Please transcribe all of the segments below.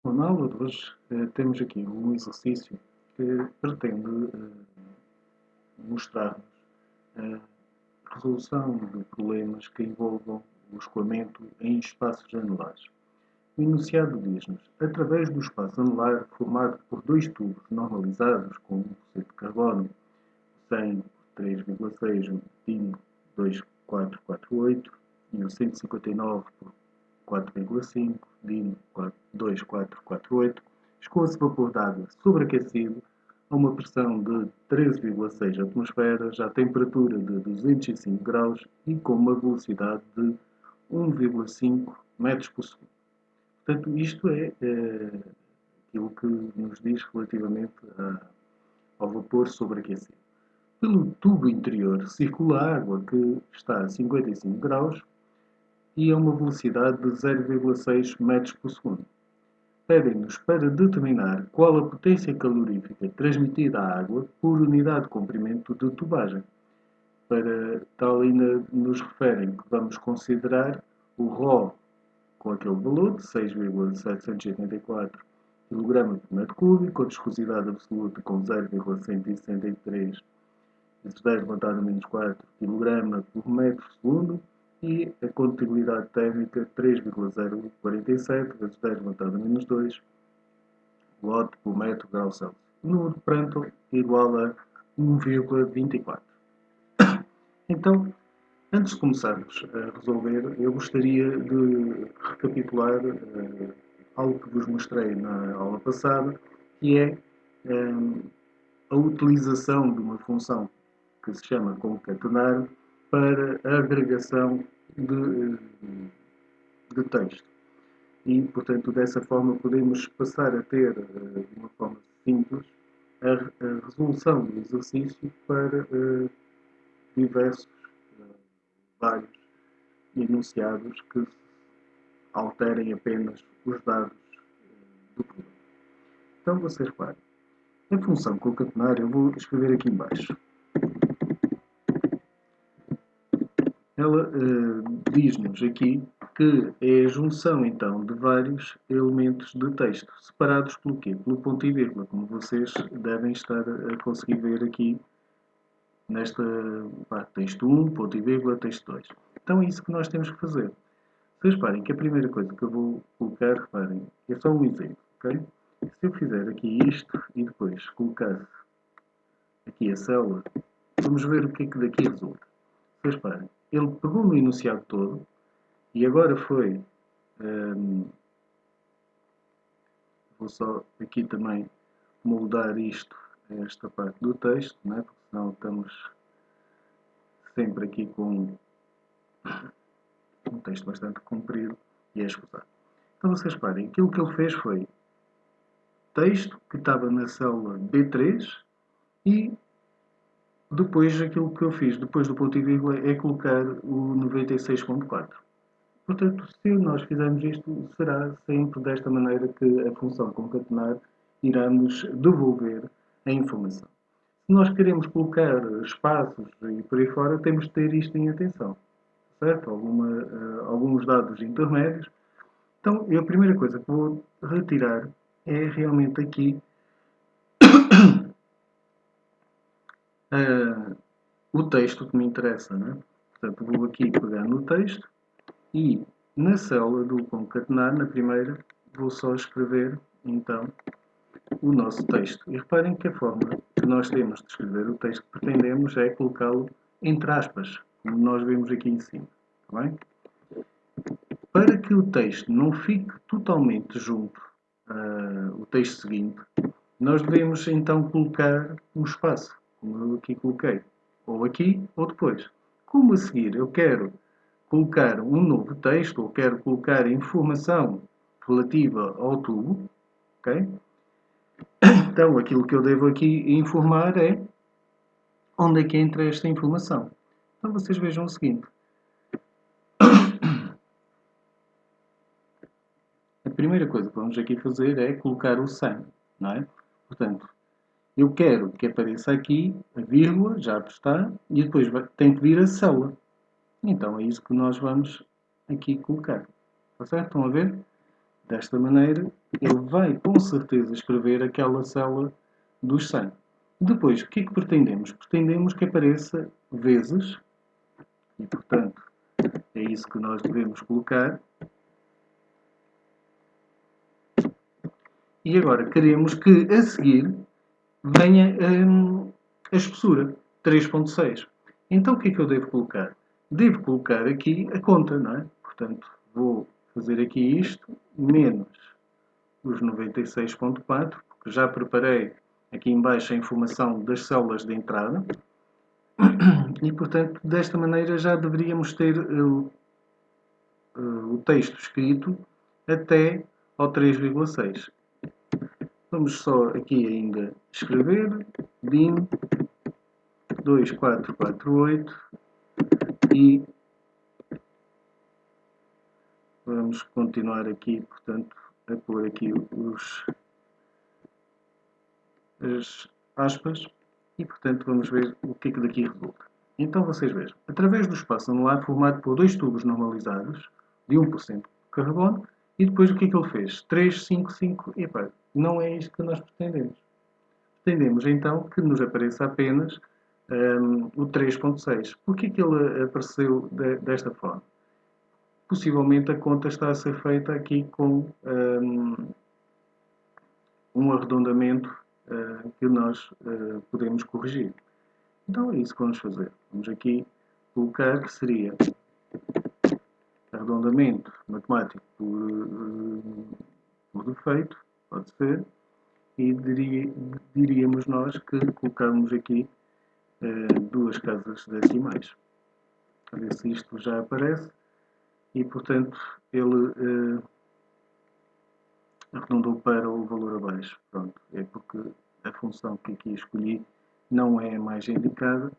Bom, na aula de hoje temos aqui um exercício que pretende mostrar-nos a resolução de problemas que envolvam o escoamento em espaços anulares. O enunciado diz-nos: através do espaço anular formado por dois tubos normalizados com 1% de carbono, 100 por 3,6 DIN 2448 e o 159 por 4,5 DIN 2448, escoa-se vapor de água sobreaquecido a uma pressão de 13,6 atmosferas, à temperatura de 205 graus e com uma velocidade de 1,5 metros por segundo. Portanto, isto é aquilo que nos diz relativamente ao vapor sobreaquecido. Pelo tubo interior circula a água que está a 55 graus e a uma velocidade de 0,6 metros por segundo. Pedem-nos para determinar qual a potência calorífica transmitida à água por unidade de comprimento de tubagem. Para tal, ainda nos referem que vamos considerar o ρ com aquele valor de 6,784 kg por metro cúbico, com viscosidade absoluta com 0,163 vezes 10 elevado a menos 4 kg por metro segundo e a condutibilidade térmica 3,047 vezes 10 elevado a menos 2 watt por metro grau Celsius. O número de Prandtl igual a 1,24. Então, antes de começarmos a resolver, eu gostaria de recapitular algo que vos mostrei na aula passada, que é a utilização de uma função que se chama concatenar para a agregação de texto. E, portanto, dessa forma podemos passar a ter, de uma forma simples, a resolução do exercício para diversos, vários enunciados que alterem apenas os dados do problema. Então, vocês reparem. A função concatenar eu vou escrever aqui embaixo. Ela diz-nos aqui que é a junção, então, de vários elementos de texto, separados pelo quê? Pelo ponto e vírgula, como vocês devem estar a conseguir ver aqui nesta parte, texto 1, ponto e vírgula, texto 2. Então é isso que nós temos que fazer. Vocês reparem que a primeira coisa que eu vou colocar, reparem, é só um exemplo, ok? Se eu fizer aqui isto e depois colocar aqui a célula, vamos ver o que é que daqui resulta. Vocês reparem, ele pegou no enunciado todo e agora foi... vou só aqui também moldar isto, esta parte do texto, não é? Porque senão estamos sempre aqui com um texto bastante comprido e é escusado. Então vocês reparem, aquilo que ele fez foi texto que estava na célula B3 e depois aquilo que eu fiz, depois do ponto e vírgula, é colocar o 96.4. Portanto, se nós fizermos isto, será sempre desta maneira que a função concatenar irá nos devolver a informação. Se nós queremos colocar espaços e por aí fora, temos de ter isto em atenção. Certo? Alguns dados intermédios. Então, a primeira coisa que vou retirar é realmente aqui o texto que me interessa. Né? Portanto, vou aqui pegar no texto e na célula do concatenar, na primeira, vou só escrever, então, o nosso texto. E reparem que a forma que nós temos de escrever o texto que pretendemos é colocá-lo entre aspas, como nós vemos aqui em cima. Está bem? Para que o texto não fique totalmente junto ao texto seguinte, nós devemos então colocar um espaço, como eu aqui coloquei, ou aqui ou depois. Como a seguir eu quero colocar um novo texto, ou quero colocar informação relativa ao tubo, ok? Então aquilo que eu devo aqui informar é onde é que entra esta informação. Então vocês vejam o seguinte. A primeira coisa que vamos aqui fazer é colocar o 100, não é? Portanto, eu quero que apareça aqui a vírgula, já está, e depois tem que vir a célula. Então é isso que nós vamos aqui colocar. Está certo? Estão a ver? Desta maneira, ele vai com certeza escrever aquela célula dos 100. Depois, o que é que pretendemos? Pretendemos que apareça vezes, e portanto é isso que nós devemos colocar. E agora queremos que a seguir venha a espessura, 3.6. Então o que é que eu devo colocar? Devo colocar aqui a conta, não é? Portanto, vou fazer aqui isto, menos os 96.4, porque já preparei aqui embaixo a informação das células de entrada. E, portanto, desta maneira já deveríamos ter o texto escrito até ao 3,6. Vamos só aqui ainda escrever bin 2448 e vamos continuar aqui, portanto, a pôr aqui as aspas e, portanto, vamos ver o que é que daqui resulta. Então, vocês vejam, através do espaço anular formado por dois tubos normalizados de 1% de carbono, e depois o que é que ele fez? 3, 5, 5, e pá, não é isto que nós pretendemos. Pretendemos, então, que nos apareça apenas o 3.6. Porquê que ele apareceu desta forma? Possivelmente a conta está a ser feita aqui com um arredondamento que nós podemos corrigir. Então é isso que vamos fazer. Vamos aqui colocar que seria arredondamento matemático por defeito, pode ser, e diríamos nós que colocamos aqui duas casas decimais. A ver se isto já aparece. E, portanto, ele arredondou para o valor abaixo. Pronto, é porque a função que aqui escolhi não é a mais indicada.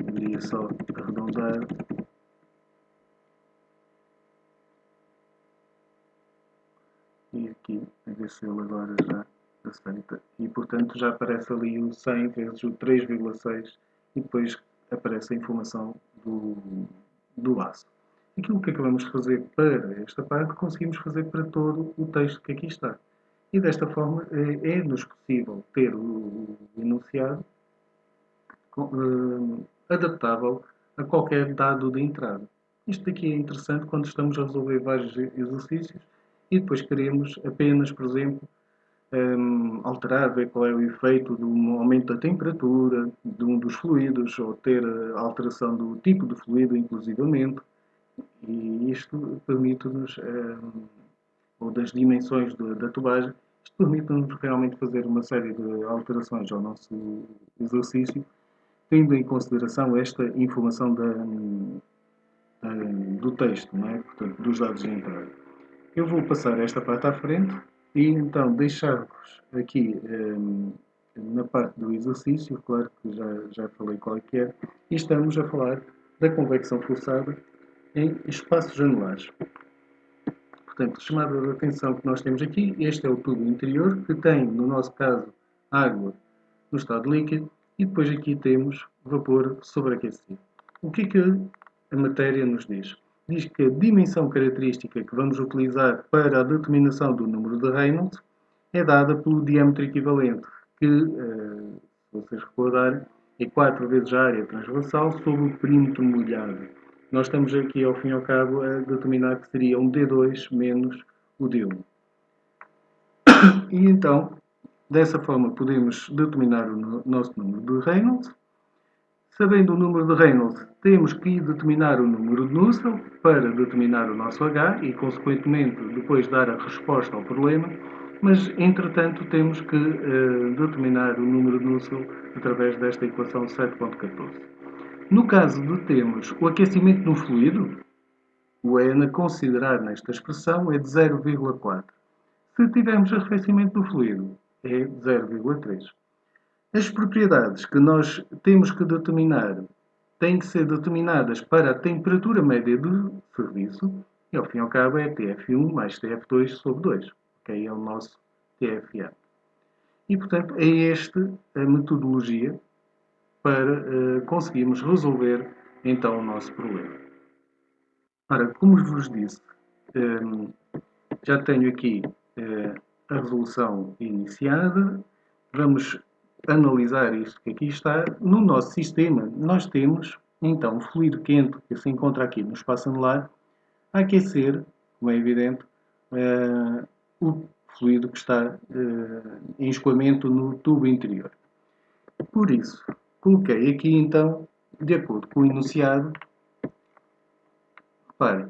Deveria só arredondar. E aqui, a ver se ele agora já aceita. E, portanto, já aparece ali o 100 vezes o 3,6 e depois aparece a informação do aço. Aquilo que acabamos de fazer para esta parte, conseguimos fazer para todo o texto que aqui está. E desta forma é-nos possível ter o enunciado adaptável a qualquer dado de entrada. Isto daqui é interessante quando estamos a resolver vários exercícios e depois queremos apenas, por exemplo, alterar, ver qual é o efeito de um aumento da temperatura de um dos fluidos ou ter a alteração do tipo de fluido, inclusivamente. E isto permite-nos, ou das dimensões da tubagem, isto permite-nos realmente fazer uma série de alterações ao nosso exercício, tendo em consideração esta informação do texto, não é? Portanto, dos dados de entrada. Eu vou passar esta parte à frente e então deixar-vos aqui na parte do exercício, claro que já falei qual é que é, e estamos a falar da convecção forçada em espaços anulares. Portanto, chamada de atenção que nós temos aqui, este é o tubo interior, que tem, no nosso caso, água no estado líquido, e depois aqui temos vapor sobreaquecido. O que é que a matéria nos diz? Diz que a dimensão característica que vamos utilizar para a determinação do número de Reynolds é dada pelo diâmetro equivalente, que, se vocês recordarem, é 4 vezes a área transversal sobre o perímetro molhado. Nós estamos aqui, ao fim e ao cabo, a determinar que seria um D2 menos o D1. E então, dessa forma, podemos determinar o nosso número de Reynolds. Sabendo o número de Reynolds, temos que determinar o número de Nusselt para determinar o nosso H e, consequentemente, depois dar a resposta ao problema. Mas, entretanto, temos que determinar o número de Nusselt através desta equação 7.14. No caso de termos o aquecimento no fluido, o N a considerar nesta expressão é de 0,4. Se tivermos arrefecimento do fluido, é 0,3. As propriedades que nós temos que determinar têm que ser determinadas para a temperatura média do serviço e, ao fim e ao cabo, é TF1 mais TF2 sobre 2, que é o nosso TFA. E, portanto, é esta a metodologia para conseguirmos resolver, então, o nosso problema. Ora, como vos disse, já tenho aqui a resolução iniciada. Vamos analisar isto que aqui está. No nosso sistema, nós temos, então, o fluido quente que se encontra aqui no espaço anular a aquecer, como é evidente, o fluido que está em escoamento no tubo interior. Por isso, coloquei aqui, então, de acordo com o enunciado, reparem,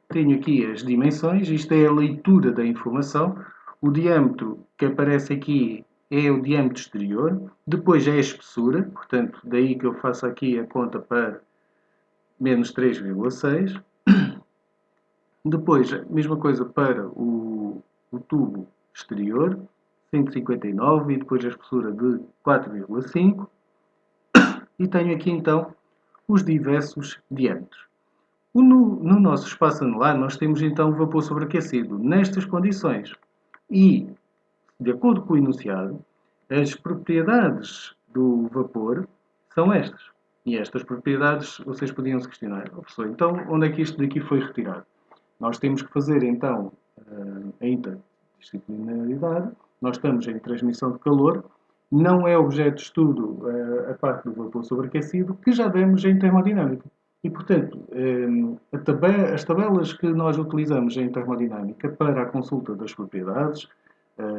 tenho aqui as dimensões, isto é a leitura da informação. O diâmetro que aparece aqui é o diâmetro exterior, depois é a espessura, portanto, daí que eu faço aqui a conta para menos 3,6. Depois, a mesma coisa para o tubo exterior, 159, e depois a espessura de 4,5. E tenho aqui, então, os diversos diâmetros. No nosso espaço anular, nós temos então o vapor sobreaquecido nestas condições. E, de acordo com o enunciado, as propriedades do vapor são estas. E estas propriedades, vocês podiam se questionar, oh, professor, então onde é que isto daqui foi retirado? Nós temos que fazer então a interdisciplinaridade. Nós estamos em transmissão de calor. Não é objeto de estudo a parte do vapor sobreaquecido, que já vemos em termodinâmica. E, portanto, as tabelas que nós utilizamos em termodinâmica para a consulta das propriedades,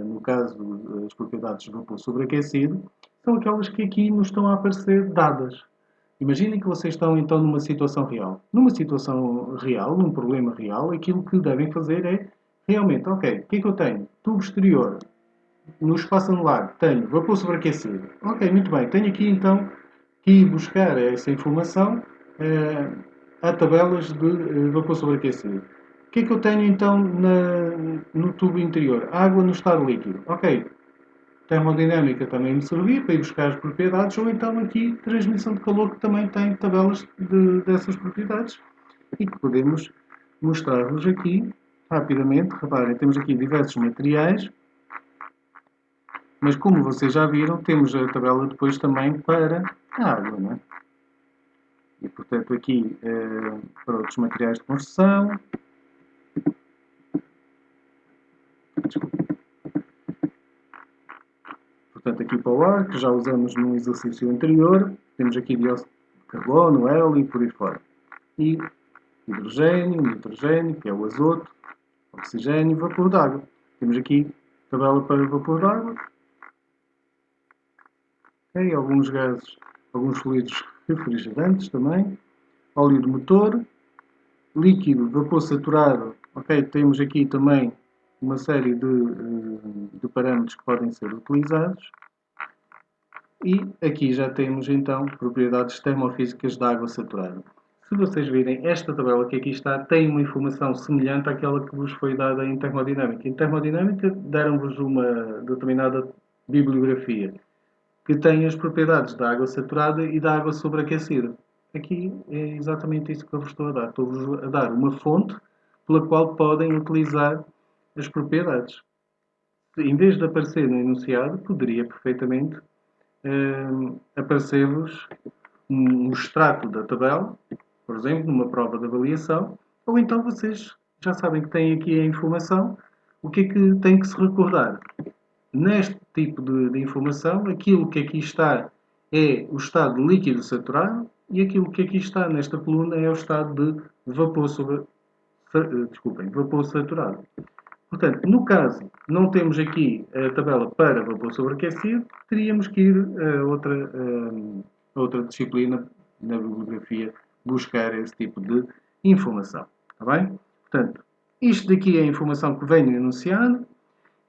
no caso das propriedades do vapor sobreaquecido, são aquelas que aqui nos estão a aparecer dadas. Imaginem que vocês estão então numa situação real. Numa situação real, num problema real, aquilo que devem fazer é realmente, ok, o que é que eu tenho? Tubo exterior. No espaço anular tenho vapor sobreaquecido. Ok, muito bem. Tenho aqui então que ir buscar essa informação a tabelas de vapor sobreaquecido. O que é que eu tenho então no tubo interior? Água no estado líquido. Ok, termodinâmica também me servia para ir buscar as propriedades, ou então aqui transmissão de calor, que também tem tabelas dessas propriedades e que podemos mostrar-vos aqui rapidamente. Reparem, temos aqui diversos materiais, mas como vocês já viram, temos a tabela depois também para a água, não é? E portanto aqui para outros materiais de construção. Portanto, aqui para o ar, que já usamos no exercício anterior, temos aqui dióxido de carbono, hélio e por aí fora. E hidrogênio, nitrogênio, que é o azoto, oxigênio e vapor d'água. Temos aqui tabela para vapor d'água. Okay, alguns gases, alguns fluidos refrigerantes também. Óleo de motor. Líquido, vapor saturado. Ok, temos aqui também uma série de parâmetros que podem ser utilizados. E aqui já temos então propriedades termofísicas da água saturada. Se vocês virem, esta tabela que aqui está tem uma informação semelhante àquela que vos foi dada em termodinâmica. Em termodinâmica deram-vos uma determinada bibliografia que tem as propriedades da água saturada e da água sobreaquecida. Aqui é exatamente isso que eu vos estou a dar. Estou-vos a dar uma fonte pela qual podem utilizar as propriedades. Em vez de aparecer no enunciado, poderia perfeitamente aparecer-vos um extrato da tabela, por exemplo, numa prova de avaliação, ou então vocês já sabem que têm aqui a informação, o que é que têm que se recordar? Neste tipo de informação, aquilo que aqui está é o estado líquido saturado e aquilo que aqui está nesta coluna é o estado de vapor saturado. Portanto, no caso, não temos aqui a tabela para vapor sobreaquecido, teríamos que ir a outra disciplina na bibliografia buscar esse tipo de informação. Está bem? Portanto, isto daqui é a informação que vem no enunciado.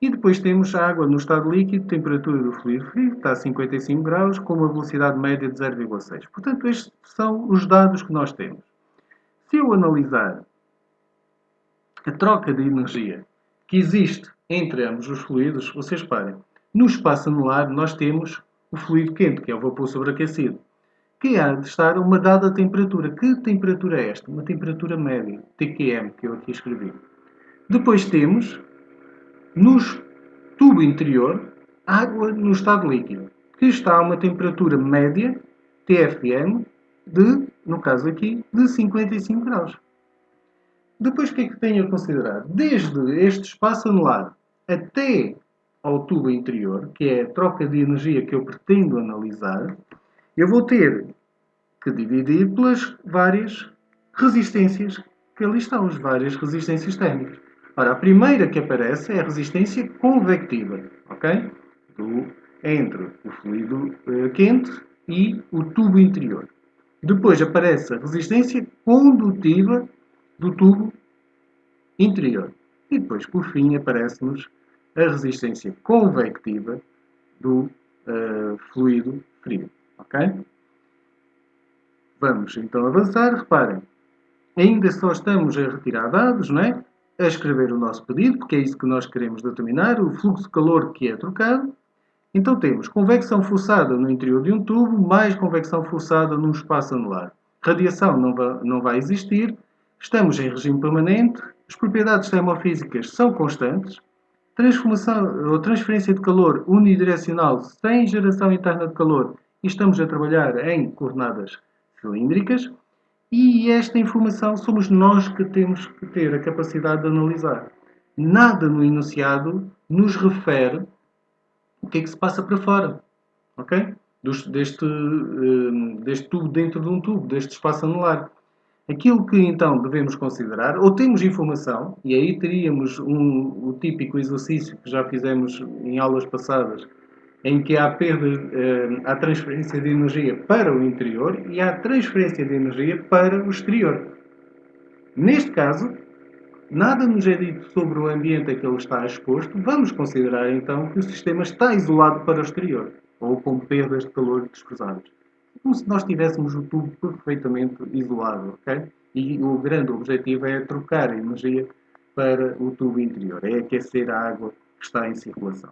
E depois temos a água no estado líquido, temperatura do fluido frio, está a 55 graus, com uma velocidade média de 0,6. Portanto, estes são os dados que nós temos. Se eu analisar a troca de energia que existe entre ambos os fluidos, vocês reparem, no espaço anular nós temos o fluido quente, que é o vapor sobreaquecido, que há de estar a uma dada temperatura. Que temperatura é esta? Uma temperatura média, TQM, que eu aqui escrevi. Depois temos, no tubo interior, água no estado líquido, que está a uma temperatura média, TFM, no caso aqui, de 55 graus. Depois, o que é que tenho a considerar? Desde este espaço anular até ao tubo interior, que é a troca de energia que eu pretendo analisar, eu vou ter que dividir pelas várias resistências que ali estão, as várias resistências térmicas. Ora, a primeira que aparece é a resistência convectiva, ok? Entre o fluido quente e o tubo interior. Depois aparece a resistência condutiva do tubo interior. E depois, por fim, aparece-nos a resistência convectiva do fluido frio. Ok? Vamos então avançar. Reparem, ainda só estamos a retirar dados, não é? A escrever o nosso pedido, porque é isso que nós queremos determinar, o fluxo de calor que é trocado. Então temos convecção forçada no interior de um tubo, mais convecção forçada num espaço anular. Radiação não vai existir, estamos em regime permanente, as propriedades termofísicas são constantes, transformação ou transferência de calor unidirecional sem geração interna de calor e estamos a trabalhar em coordenadas cilíndricas. E esta informação somos nós que temos que ter a capacidade de analisar. Nada no enunciado nos refere o que é que se passa para fora, ok? Deste tubo dentro de um tubo, deste espaço anular. Aquilo que então devemos considerar, ou temos informação, e aí teríamos o típico exercício que já fizemos em aulas passadas, em que há perda, há transferência de energia para o interior e há transferência de energia para o exterior. Neste caso, nada nos é dito sobre o ambiente a que ele está exposto. Vamos considerar então que o sistema está isolado para o exterior, ou com perdas de calor desprezadas. Como se nós tivéssemos o tubo perfeitamente isolado, ok? E o grande objetivo é trocar a energia para o tubo interior, é aquecer a água que está em circulação.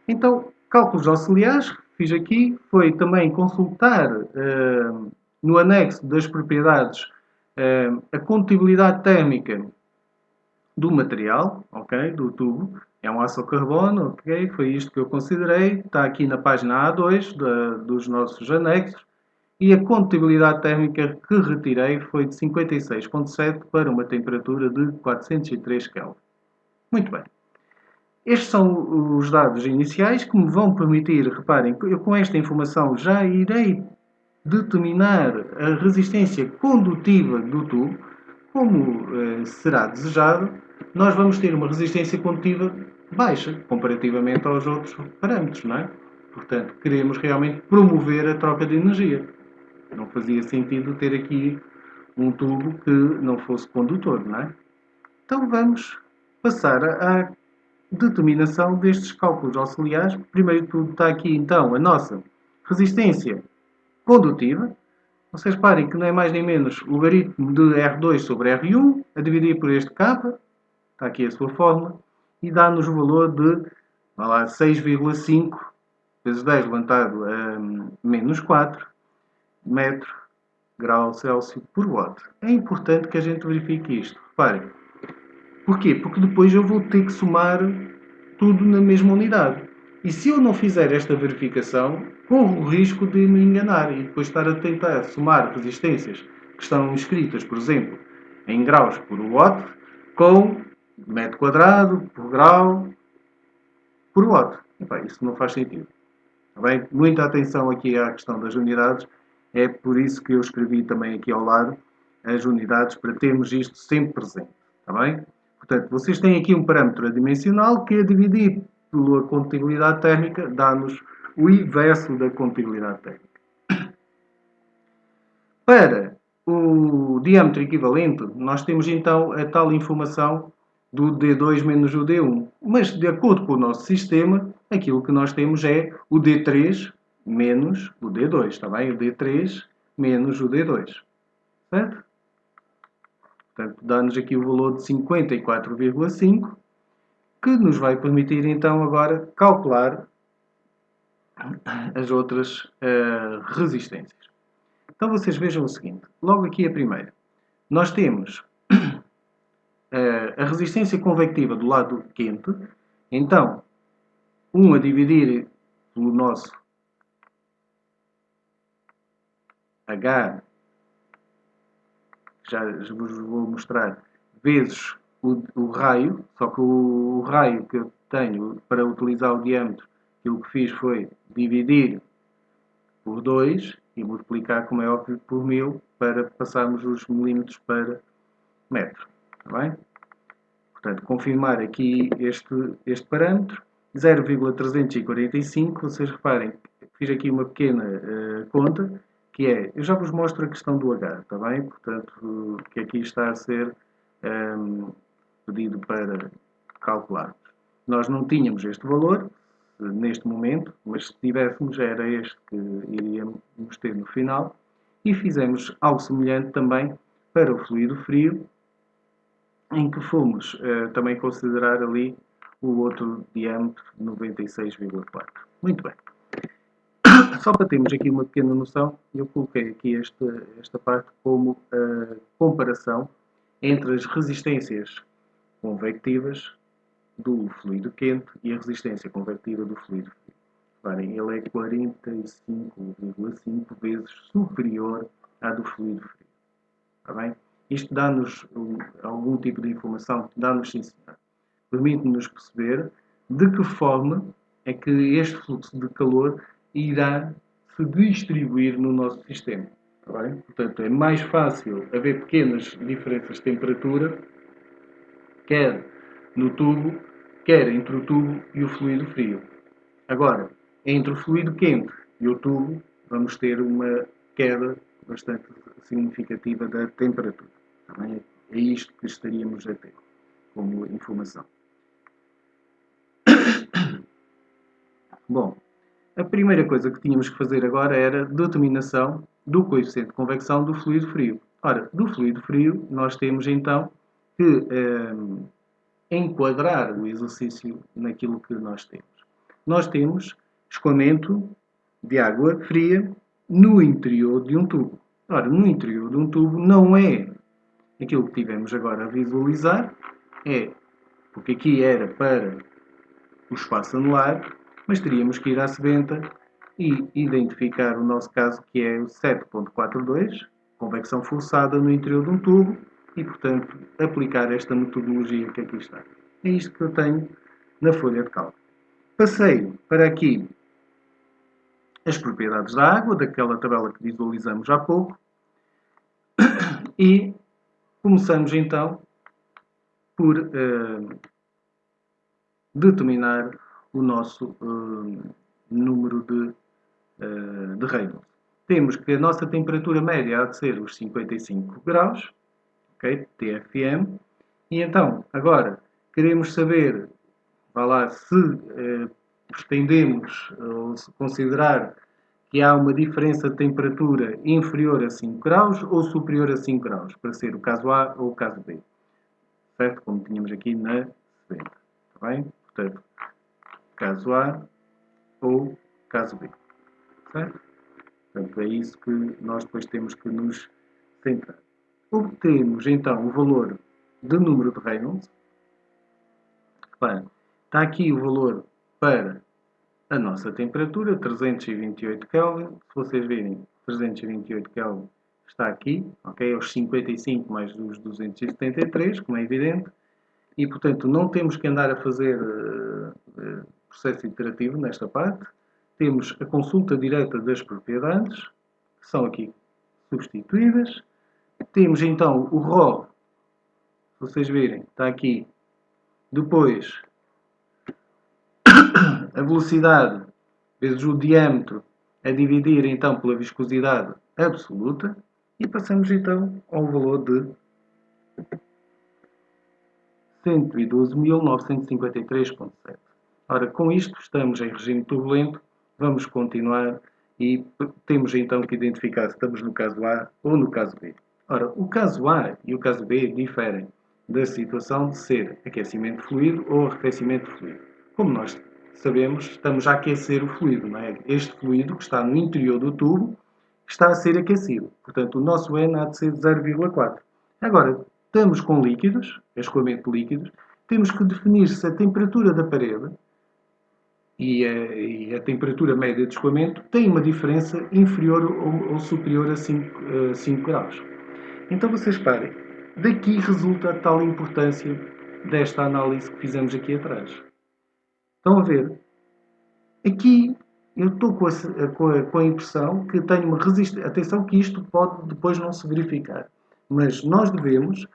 Então, cálculos auxiliares, fiz aqui, foi também consultar no anexo das propriedades a condutibilidade térmica do material, ok, do tubo. É um aço carbono, ok, foi isto que eu considerei. Está aqui na página A2 dos nossos anexos. E a condutibilidade térmica que retirei foi de 56,7 para uma temperatura de 403 Kelvin. Muito bem. Estes são os dados iniciais que me vão permitir, reparem, eu com esta informação já irei determinar a resistência condutiva do tubo, como será desejado, nós vamos ter uma resistência condutiva baixa, comparativamente aos outros parâmetros, não é? Portanto, queremos realmente promover a troca de energia. Não fazia sentido ter aqui um tubo que não fosse condutor, não é? Então vamos passar à determinação destes cálculos auxiliares. Primeiro de tudo está aqui então a nossa resistência condutiva. Vocês reparem que não é mais nem menos logaritmo de R2 sobre R1 a dividir por este K. Está aqui a sua fórmula. E dá-nos o valor de 6,5 vezes 10 levantado a menos 4 metro grau Celsius por watt. É importante que a gente verifique isto. Reparem. Porquê? Porque depois eu vou ter que somar tudo na mesma unidade. E se eu não fizer esta verificação, corro o risco de me enganar e depois estar a tentar somar resistências que estão escritas, por exemplo, em graus por watt, com metro quadrado por grau por watt. Isso não faz sentido. Está bem? Muita atenção aqui à questão das unidades. É por isso que eu escrevi também aqui ao lado as unidades, para termos isto sempre presente. Está bem? Portanto, vocês têm aqui um parâmetro adimensional que, a dividir pela condutibilidade térmica, dá-nos o inverso da condutibilidade térmica. Para o diâmetro equivalente, nós temos então a tal informação do D2 menos o D1. Mas, de acordo com o nosso sistema, aquilo que nós temos é o D3 menos o D2, está bem? O D3 menos o D2, certo? Portanto, dá-nos aqui o valor de 54,5, que nos vai permitir então agora calcular as outras resistências. Então vocês vejam o seguinte, logo aqui a primeira. Nós temos a resistência convectiva do lado quente, então 1 a dividir pelo nosso H, já vos vou mostrar, vezes o raio, só que o raio que tenho, para utilizar o diâmetro, aquilo que fiz foi dividir por 2 e multiplicar, como é óbvio, por 1000 para passarmos os milímetros para metro. Está bem? Portanto, confirmar aqui este parâmetro, 0,345, vocês reparem, fiz aqui uma pequena conta, que é, eu já vos mostro a questão do H, está bem? Portanto, que aqui está a ser pedido para calcular. Nós não tínhamos este valor, neste momento, mas se tivéssemos, era este que iríamos ter no final, e fizemos algo semelhante também para o fluido frio, em que fomos também considerar ali o outro diâmetro 96,4. Muito bem. Só para termos aqui uma pequena noção, eu coloquei aqui esta parte como a comparação entre as resistências convectivas do fluido quente e a resistência convectiva do fluido frio. Reparem, ele é 45,5 vezes superior à do fluido frio. Está bem? Isto dá-nos algum tipo de informação, dá-nos sim senhor. Permite-nos perceber de que forma é que este fluxo de calor irá se distribuir no nosso sistema. Está bem? Portanto, é mais fácil haver pequenas diferenças de temperatura, quer no tubo, quer entre o tubo e o fluido frio. Agora, entre o fluido quente e o tubo, vamos ter uma queda bastante significativa da temperatura. Também é isto que estaríamos a ter como informação. Bom, a primeira coisa que tínhamos que fazer agora era a determinação do coeficiente de convecção do fluido frio. Ora, do fluido frio, nós temos então que enquadrar o exercício naquilo que nós temos. Nós temos escoamento de água fria no interior de um tubo. Ora, no interior de um tubo não é aquilo que tivemos agora a visualizar, porque aqui era para o espaço anular, mas teríamos que ir à sebenta e identificar o nosso caso, que é o 7.42, convecção forçada no interior de um tubo, e, portanto, aplicar esta metodologia que aqui está. É isto que eu tenho na folha de cálculo. Passei para aqui as propriedades da água, daquela tabela que visualizamos há pouco, e começamos então por determinar o nosso número de Reynolds. Temos que a nossa temperatura média há de ser os 55 graus, ok? TFM, e então, agora, queremos saber, vá lá, se pretendemos ou se considerar que há uma diferença de temperatura inferior a 5 graus ou superior a 5 graus, para ser o caso A ou o caso B. Certo? Como tínhamos aqui na sebenta. Está bem? Portanto, caso A ou caso B. Certo? Portanto, é isso que nós depois temos que nos centrar. Obtemos, então, o valor do número de Reynolds. Repare, está aqui o valor para a nossa temperatura, 328 Kelvin. Se vocês virem, 328 Kelvin está aqui, ok? Os 55 mais os 273, como é evidente. E, portanto, não temos que andar a fazer processo iterativo nesta parte. Temos a consulta direta das propriedades, que são aqui substituídas. Temos, então, o ρ, se vocês virem, está aqui. Depois, a velocidade vezes o diâmetro a dividir, então, pela viscosidade absoluta. E passamos, então, ao valor de 112.953,7. Ora, com isto estamos em regime turbulento, vamos continuar e temos então que identificar se estamos no caso A ou no caso B. Ora, o caso A e o caso B diferem da situação de ser aquecimento fluido ou arrefecimento fluido. Como nós sabemos, estamos a aquecer o fluido, não é? Este fluido que está no interior do tubo está a ser aquecido. Portanto, o nosso N há de ser 0,4. Agora, estamos com líquidos, escoamento de líquidos, temos que definir se a temperatura da parede e a temperatura média de escoamento tem uma diferença inferior ou superior a 5 graus. Então vocês reparem, daqui resulta a tal importância desta análise que fizemos aqui atrás. Estão a ver? Aqui eu estou com a impressão que tenho uma resistência. Atenção que isto pode depois não se verificar. Mas nós devemos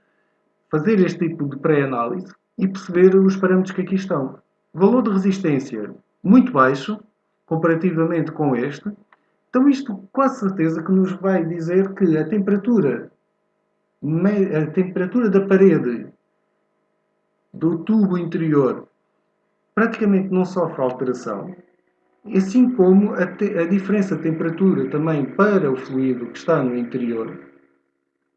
fazer este tipo de pré-análise e perceber os parâmetros que aqui estão. Valor de resistência muito baixo, comparativamente com este. Então isto quase certeza que nos vai dizer que a temperatura da parede do tubo interior praticamente não sofre alteração, assim como a diferença de temperatura também para o fluido que está no interior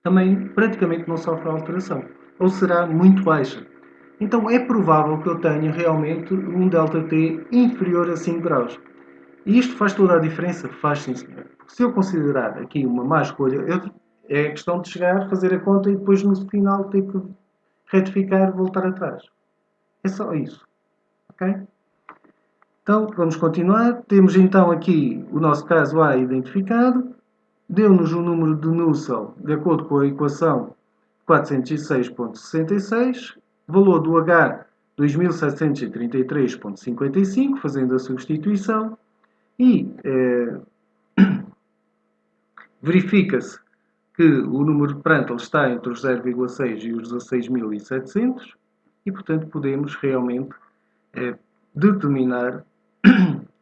também praticamente não sofre alteração, ou será muito baixa. Então é provável que eu tenha realmente um ΔT inferior a 5 graus. E isto faz toda a diferença? Faz, sim, senhor. Porque se eu considerar aqui uma má escolha, é questão de chegar, fazer a conta e depois no final ter que retificar, voltar atrás. É só isso. Ok? Então, vamos continuar. Temos então aqui o nosso caso A identificado. Deu-nos o número de Nusselt de acordo com a equação 406.66. Valor do H 2733.55, fazendo a substituição. E verifica-se que o número de Prandtl está entre os 0,6 e os 16.700 e, portanto, podemos realmente determinar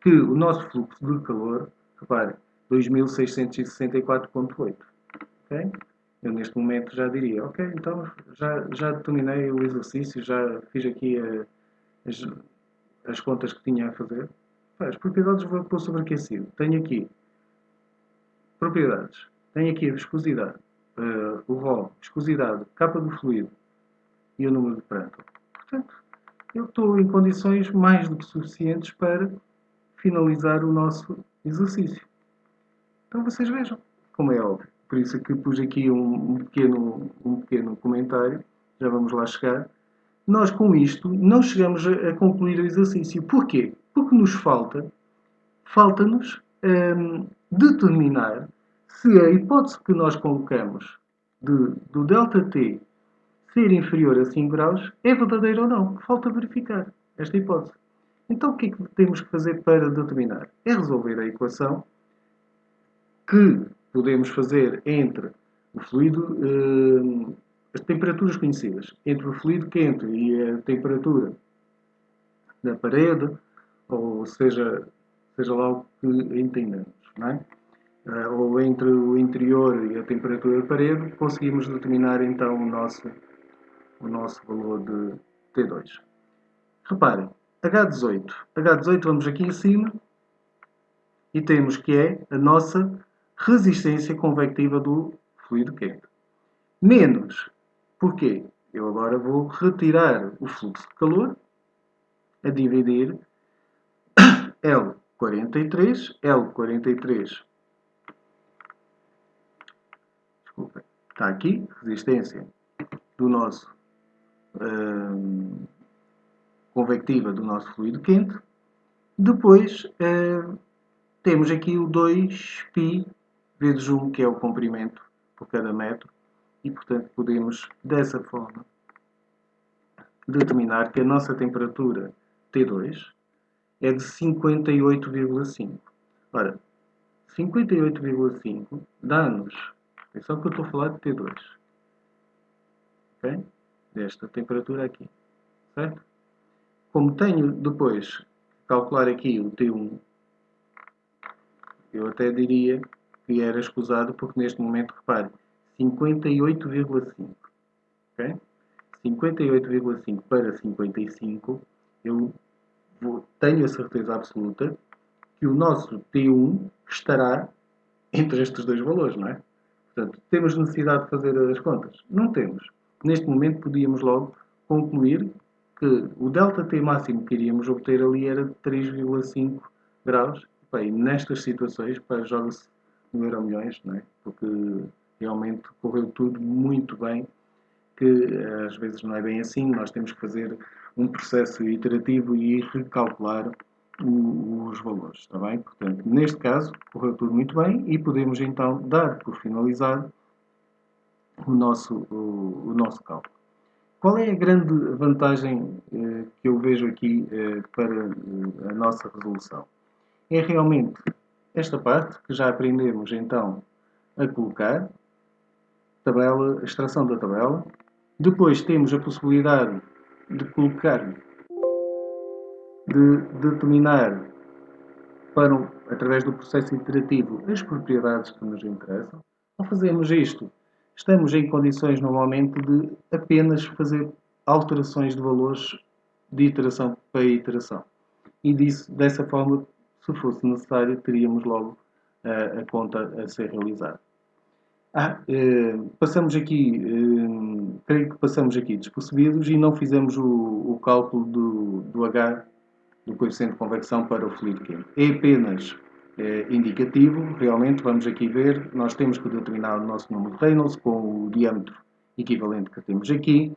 que o nosso fluxo de calor, repare, 2664,8. Okay? Eu neste momento já diria, ok, então já determinei o exercício, já fiz aqui as contas que tinha a fazer. As propriedades do vapor sobreaquecido. Tenho aqui propriedades. Tenho aqui a viscosidade, o ρ, viscosidade, capa do fluido e o número de Prandtl. Portanto, eu estou em condições mais do que suficientes para finalizar o nosso exercício. Então vocês vejam, como é óbvio. Por isso é que pus aqui um pequeno comentário, já vamos lá chegar. Nós com isto não chegamos a concluir o exercício. Porquê? Porque nos falta-nos determinar se a hipótese que nós colocamos do ΔT ser inferior a 5 graus é verdadeira ou não. Falta verificar esta hipótese. Então o que é que temos que fazer para determinar? É resolver a equação que podemos fazer entre o fluido, as temperaturas conhecidas, entre o fluido quente e a temperatura da parede, ou seja lá o que entendamos, não é? Ou entre o interior e a temperatura da parede, conseguimos determinar então o nosso valor de T2. Reparem, H18. H18 vamos aqui em cima e temos que é a nossa resistência convectiva do fluido quente. Menos, porquê? Eu agora vou retirar o fluxo de calor a dividir L43, desculpa, está aqui, resistência do nosso convectiva do nosso fluido quente. Depois temos aqui o 2π vezes 1, que é o comprimento por cada metro, e portanto podemos dessa forma determinar que a nossa temperatura T2 é de 58,5. Ora, 58,5 dá-nos, atenção que eu estou a falar de T2, ok? Desta temperatura aqui, certo? Como tenho depois que calcular aqui o T1, eu até diria que era escusado porque neste momento, repare, 58,5, ok? 58,5 para 55, eu tenho a certeza absoluta que o nosso T1 estará entre estes dois valores, não é? Portanto, temos necessidade de fazer as contas? Não temos. Neste momento podíamos logo concluir que o ΔT máximo que iríamos obter ali era de 3,5 graus. E nestas situações, joga-se no Euromilhões, não é? Porque realmente correu tudo muito bem, que às vezes não é bem assim, nós temos que fazer um processo iterativo e recalcular os valores, está bem? Portanto, neste caso, correu tudo muito bem e podemos então dar por finalizado o nosso cálculo. Qual é a grande vantagem que eu vejo aqui para a nossa resolução? É realmente esta parte que já aprendemos então a colocar, tabela, extração da tabela. Depois temos a possibilidade de colocar, de determinar através do processo iterativo as propriedades que nos interessam. Ao fazermos isto, estamos em condições normalmente de apenas fazer alterações de valores de iteração para iteração. E dessa forma, se fosse necessário, teríamos logo a conta a ser realizada. Passamos aqui, creio que passamos aqui despercebidos e não fizemos o cálculo do H, do coeficiente de convecção para o fluido quente. É apenas indicativo, realmente, vamos aqui ver, nós temos que determinar o nosso número de Reynolds com o diâmetro equivalente que temos aqui,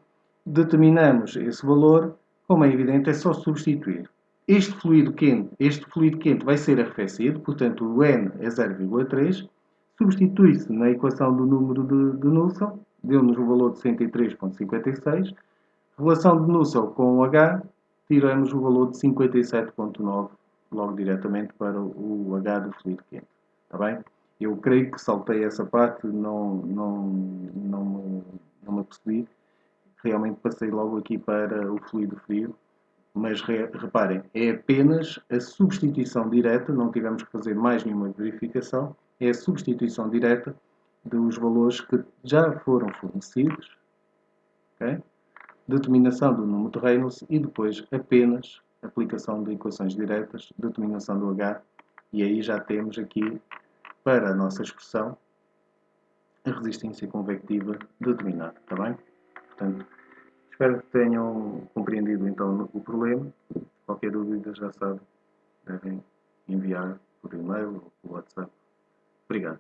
determinamos esse valor, como é evidente, é só substituir. Este fluido quente vai ser arrefecido, portanto o N é 0,3, substitui-se na equação do número de Nusselt, deu-nos o valor de 103,56, relação de Nusselt com o H, tiramos o valor de 57,9 logo diretamente para o H do fluido quente. Está bem? Eu creio que saltei essa parte, não me apercebi. Realmente passei logo aqui para o fluido frio. Mas reparem, é apenas a substituição direta, não tivemos que fazer mais nenhuma verificação, é a substituição direta dos valores que já foram fornecidos, okay? Determinação do número de Reynolds e depois apenas aplicação de equações diretas, determinação do H, e aí já temos aqui, para a nossa expressão, a resistência convectiva determinada, está bem? Portanto, espero que tenham compreendido então o problema. Qualquer dúvida, já sabe, devem enviar por e-mail ou por WhatsApp. Obrigado.